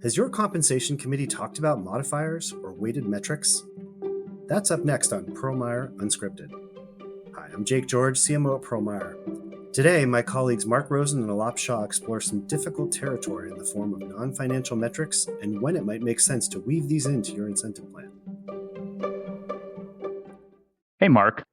Has your compensation committee talked about modifiers or weighted metrics? That's up next on Perlmeyer Unscripted. Hi, I'm Jake George, CMO at Perlmeyer. Today, my colleagues Mark Rosen and Aalap Shah explore some difficult territory in the form of non-financial metrics and when it might make sense to weave these into your incentive plan. Hey, Mark.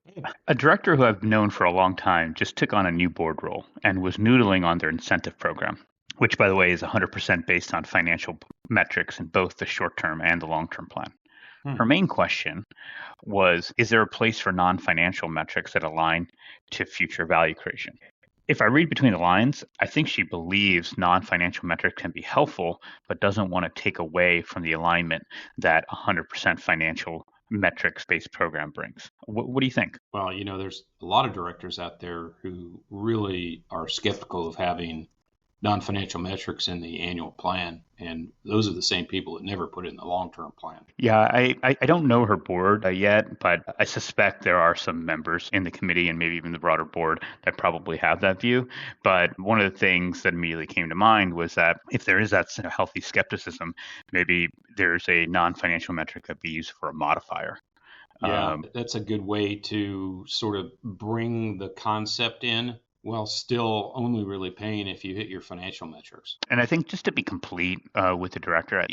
A director who I've known for a long time just took on a new board role and was noodling on their incentive program, which, by the way, is 100% based on financial metrics in both the short-term and the long-term plan. Her main question was, is there a place for non-financial metrics that align to future value creation? If I read between the lines, I think she believes non-financial metrics can be helpful, but doesn't want to take away from the alignment that 100% financial metrics-based program brings. What do you think? Well, there's a lot of directors out there who really are skeptical of having non-financial metrics in the annual plan, and those are the same people that never put it in the long-term plan. Yeah, I don't know her board yet, but I suspect there are some members in the committee and maybe even the broader board that probably have that view. But one of the things that immediately came to mind was that if there is that healthy skepticism, maybe there's a non-financial metric that be used for a modifier. Yeah, that's a good way to sort of bring the concept in while still only really paying if you hit your financial metrics. And I think just to be complete with the director,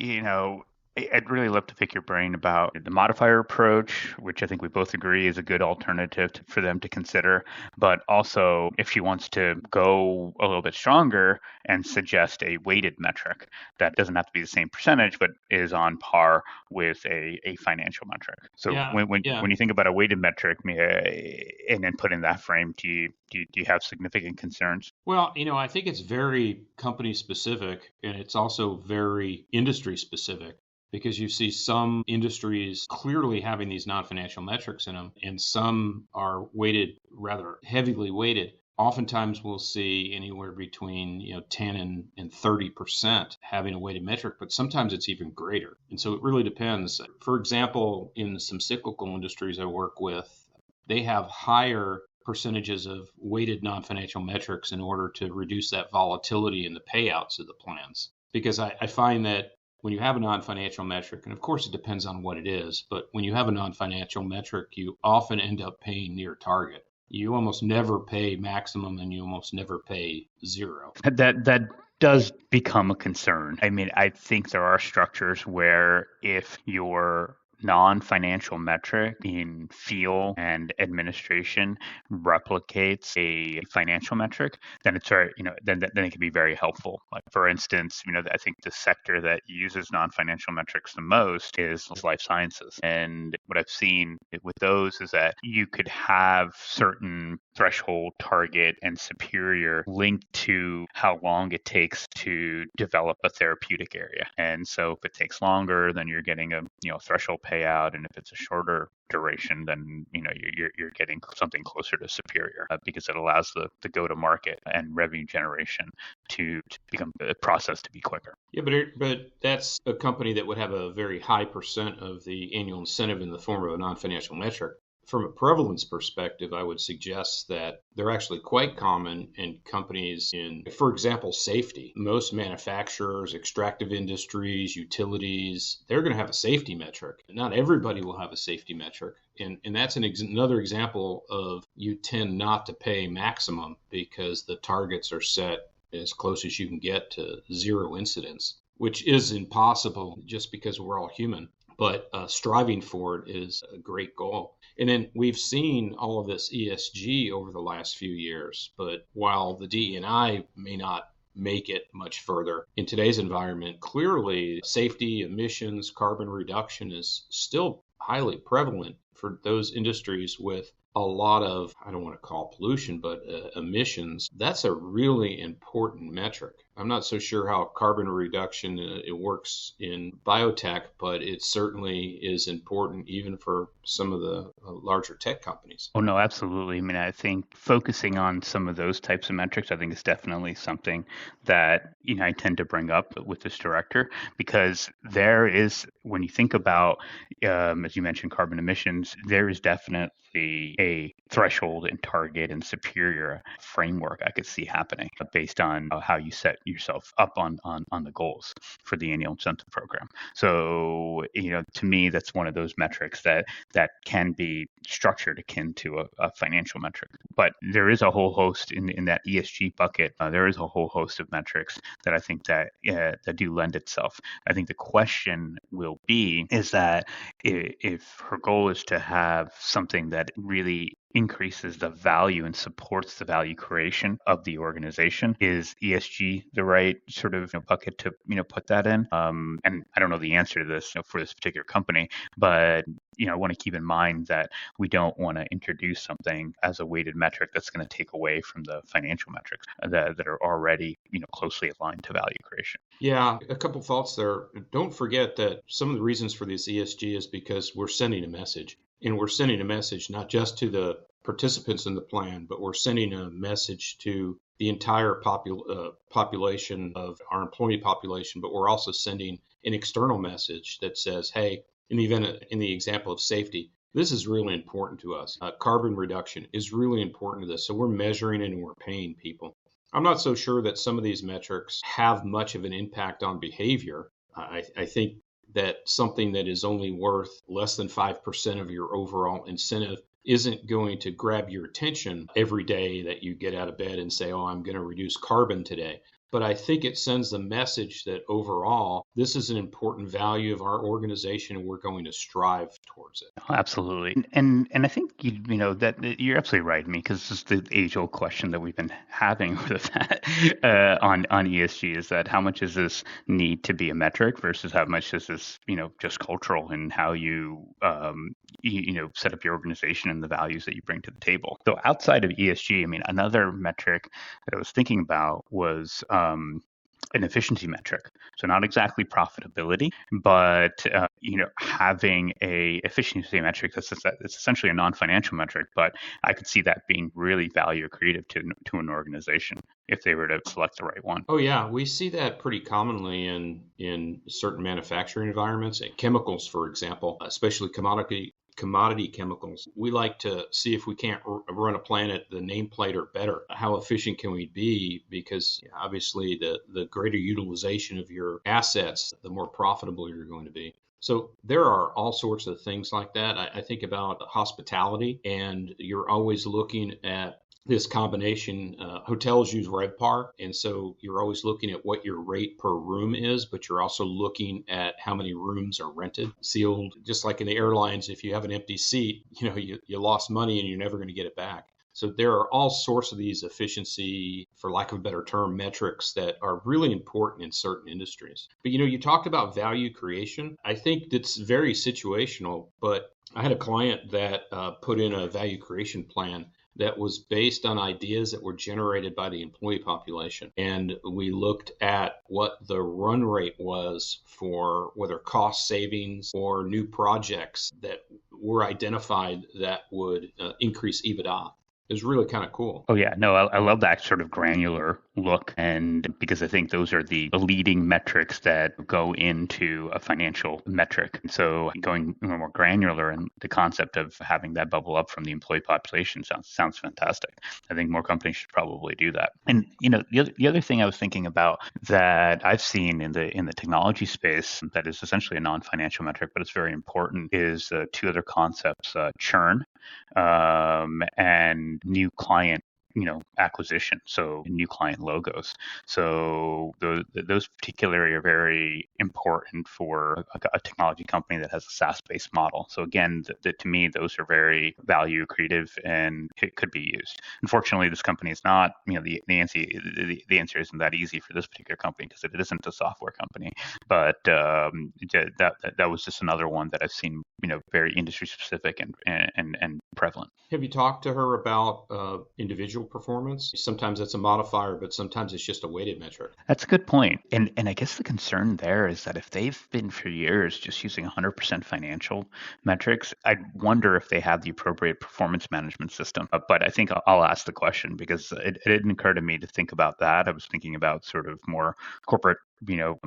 I'd really love to pick your brain about the modifier approach, which I think we both agree is a good alternative for them to consider. But also, if she wants to go a little bit stronger and suggest a weighted metric that doesn't have to be the same percentage, but is on par with a financial metric. So when you think about a weighted metric and then put in that frame, do you have significant concerns? Well, I think it's very company specific, and it's also very industry specific. Because you see some industries clearly having these non-financial metrics in them, and some are weighted, rather heavily weighted. Oftentimes we'll see anywhere between 10 and 30% having a weighted metric, but sometimes it's even greater. And so it really depends. For example, in some cyclical industries I work with, they have higher percentages of weighted non-financial metrics in order to reduce that volatility in the payouts of the plans. Because I find that when you have a non-financial metric, and of course it depends on what it is, but when you have a non-financial metric, you often end up paying near target. You almost never pay maximum and you almost never pay zero. That does become a concern. I mean, I think there are structures where if your non-financial metric in feel and administration replicates a financial metric, then it's very, then it can be very helpful. Like for instance, I think the sector that uses non-financial metrics the most is life sciences. And what I've seen with those is that you could have certain threshold, target, and superior linked to how long it takes to develop a therapeutic area. And so if it takes longer, then you're getting a threshold payout, and if it's a shorter duration, then you're getting something closer to superior because it allows the go to market and revenue generation to become a process to be quicker. Yeah, but that's a company that would have a very high percent of the annual incentive in the form of a non-financial metric. From a prevalence perspective, I would suggest that they're actually quite common in companies in, for example, safety. Most manufacturers, extractive industries, utilities, they're going to have a safety metric. Not everybody will have a safety metric. And that's another example of you tend not to pay maximum because the targets are set as close as you can get to zero incidents, which is impossible just because we're all human. But striving for it is a great goal. And then we've seen all of this ESG over the last few years. But while the DE&I may not make it much further in today's environment, clearly safety, emissions, carbon reduction is still highly prevalent for those industries with a lot of, I don't want to call pollution, but emissions. That's a really important metric. I'm not so sure how carbon reduction it works in biotech, but it certainly is important even for some of the larger tech companies. Oh, no, absolutely. I mean, I think focusing on some of those types of metrics, I think is definitely something that I tend to bring up with this director, because there is, when you think about, as you mentioned, carbon emissions, there is definitely a threshold and target and superior framework I could see happening based on how you set yourself up on the goals for the annual incentive program. So, to me, that's one of those metrics that can be structured akin to a financial metric. But there is a whole host in that ESG bucket. There is a whole host of metrics that I think that do lend itself. I think the question will be is that if her goal is to have something that really increases the value and supports the value creation of the organization, is ESG the right sort of bucket to put that in? And I don't know the answer to this for this particular company, but I want to keep in mind that we don't want to introduce something as a weighted metric that's going to take away from the financial metrics that are already closely aligned to value creation. Yeah, a couple thoughts there. Don't forget that some of the reasons for this ESG is because we're sending a message. And we're sending a message not just to the participants in the plan, but we're sending a message to the entire population of our employee population. But we're also sending an external message that says, hey, in the example of safety, this is really important to us. Carbon reduction is really important to this. So we're measuring it and we're paying people. I'm not so sure that some of these metrics have much of an impact on behavior. I think that something that is only worth less than 5% of your overall incentive isn't going to grab your attention every day that you get out of bed and say, oh, I'm going to reduce carbon today. But I think it sends the message that overall, this is an important value of our organization and we're going to strive towards it. Absolutely. And I think, that you're absolutely right. I mean, because this is the age-old question that we've been having with that on ESG is that how much does this need to be a metric versus how much is this, just cultural in how you, set up your organization and the values that you bring to the table. So outside of ESG, I mean, another metric that I was thinking about was an efficiency metric. So not exactly profitability, but having a efficiency metric it's essentially a non-financial metric, but I could see that being really value accretive to an organization if they were to select the right one. Oh yeah, we see that pretty commonly in certain manufacturing environments, chemicals, for example, especially commodity chemicals. We like to see if we can't run a plant at the nameplate or better. How efficient can we be? Because obviously the greater utilization of your assets, the more profitable you're going to be. So there are all sorts of things like that. I think about hospitality, and you're always looking at this combination. Hotels use RevPAR, and so you're always looking at what your rate per room is, but you're also looking at how many rooms are rented, sealed. Just like in the airlines, if you have an empty seat, you lost money and you're never going to get it back. So there are all sorts of these efficiency, for lack of a better term, metrics that are really important in certain industries. But you talked about value creation. I think that's very situational, but I had a client that put in a value creation plan that was based on ideas that were generated by the employee population. And we looked at what the run rate was for whether cost savings or new projects that were identified that would increase EBITDA. It was really kind of cool. Oh yeah, no, I love that sort of granular look, and because I think those are the leading metrics that go into a financial metric. And so going more granular and the concept of having that bubble up from the employee population sounds fantastic. I think more companies should probably do that. And the other thing I was thinking about that I've seen in the technology space that is essentially a non-financial metric, but it's very important, is two other concepts: churn and new client acquisition, so new client logos. So those particularly are very important for a technology company that has a SaaS-based model. So again, to me, those are very value accretive and it could be used. Unfortunately, this company is not. The answer isn't that easy for this particular company because it isn't a software company. But that was just another one that I've seen, very industry specific and prevalent. Have you talked to her about individual performance? Sometimes it's a modifier, but sometimes it's just a weighted metric. That's a good point. And I guess the concern there is that if they've been for years just using 100% financial metrics, I'd wonder if they have the appropriate performance management system. But I think I'll ask the question because it didn't occur to me to think about that. I was thinking about sort of more corporate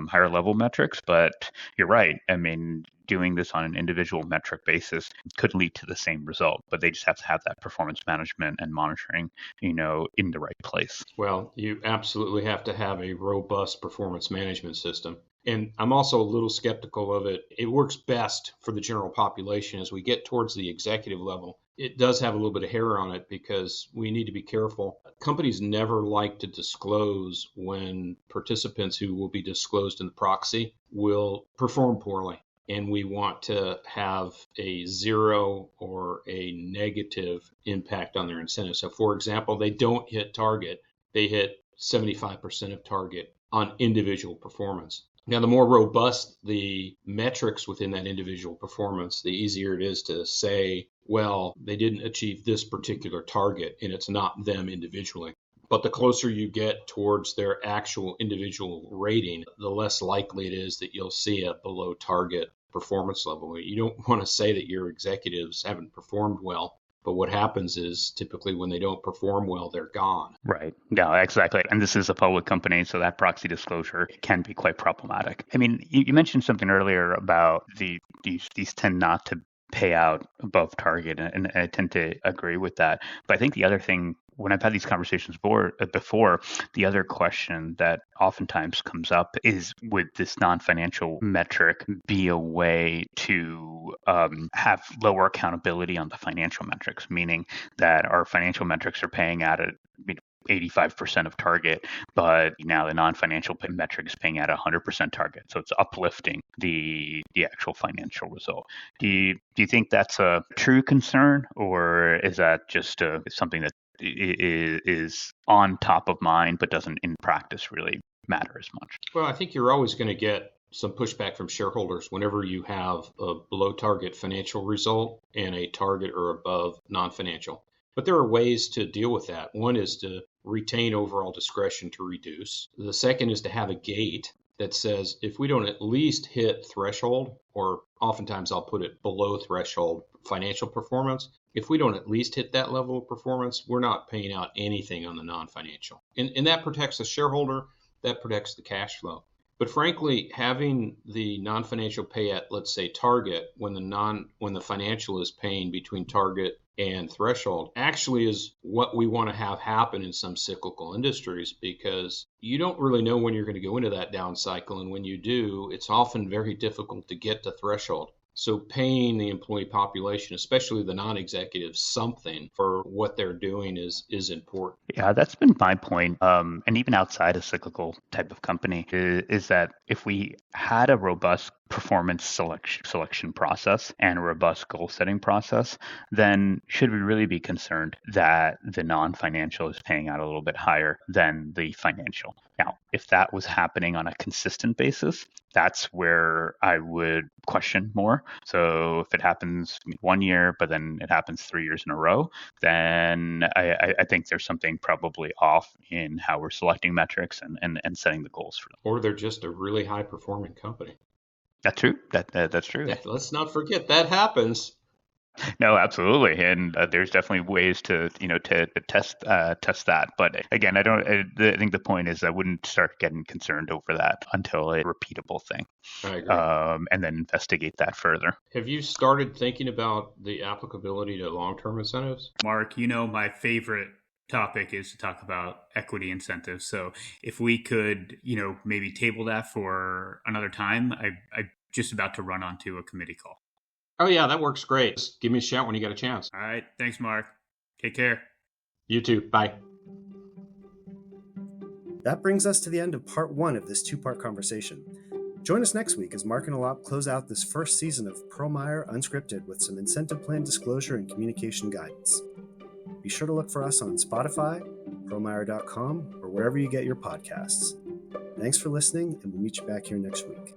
higher level metrics. But you're right. I mean, doing this on an individual metric basis could lead to the same result, but they just have to have that performance management and monitoring, in the right place. Well, you absolutely have to have a robust performance management system. And I'm also a little skeptical of it. It works best for the general population. As we get towards the executive level, it does have a little bit of hair on it because we need to be careful. Companies never like to disclose when participants who will be disclosed in the proxy will perform poorly. And we want to have a zero or a negative impact on their incentive. So, for example, they don't hit target, they hit 75% of target on individual performance. Now, the more robust the metrics within that individual performance, the easier it is to say, well, they didn't achieve this particular target and it's not them individually. But the closer you get towards their actual individual rating, the less likely it is that you'll see a below target performance level. You don't want to say that your executives haven't performed well. But what happens is typically when they don't perform well, they're gone. Right. Yeah, exactly. And this is a public company, so that proxy disclosure can be quite problematic. I mean, you mentioned something earlier about these tend not to pay out above target, and I tend to agree with that. But I think the other thing, when I've had these conversations before, the other question that oftentimes comes up is, would this non-financial metric be a way to have lower accountability on the financial metrics, meaning that our financial metrics are paying out at 85% of target, but now the non-financial metric is paying at 100% target. So it's uplifting the actual financial result. Do you think that's a true concern, or is that just something that is on top of mind but doesn't in practice really matter as much? Well, I think you're always going to get some pushback from shareholders whenever you have a below target financial result and a target or above non-financial. But there are ways to deal with that. One is to retain overall discretion to reduce. The second is to have a gate that says if we don't at least hit threshold, or oftentimes I'll put it below threshold financial performance, if we don't at least hit that level of performance, we're not paying out anything on the non-financial. And that protects the shareholder, that protects the cash flow. But frankly, having the non-financial pay at, let's say, target when the financial is paying between target and threshold actually is what we want to have happen in some cyclical industries, because you don't really know when you're going to go into that down cycle. And when you do, it's often very difficult to get to threshold. So paying the employee population, especially the non-executives, something for what they're doing is important. Yeah, that's been my point. And even outside a cyclical type of company, is that if we had a robust performance selection process and a robust goal setting process, then should we really be concerned that the non-financial is paying out a little bit higher than the financial? Now, if that was happening on a consistent basis, that's where I would question more. So if it happens 1 year, but then it happens 3 years in a row, then I think there's something probably off in how we're selecting metrics and setting the goals for them. Or they're just a really high performing company. That's true. That's true. Yeah, let's not forget that happens. No, absolutely, and there's definitely ways to test that. But again, I think the point is I wouldn't start getting concerned over that until a repeatable thing. I agree. And then investigate that further. Have you started thinking about the applicability to long-term incentives? Mark, my favorite topic is to talk about equity incentives. So if we could, maybe table that for another time, I'm just about to run onto a committee call. Oh, yeah, that works great. Just give me a shout when you get a chance. All right. Thanks, Mark. Take care. You too. Bye. That brings us to the end of part 1 of this 2-part conversation. Join us next week as Mark and Aalap close out this first season of ProMeier Unscripted with some incentive plan disclosure and communication guidance. Be sure to look for us on Spotify, promeier.com, or wherever you get your podcasts. Thanks for listening, and we'll meet you back here next week.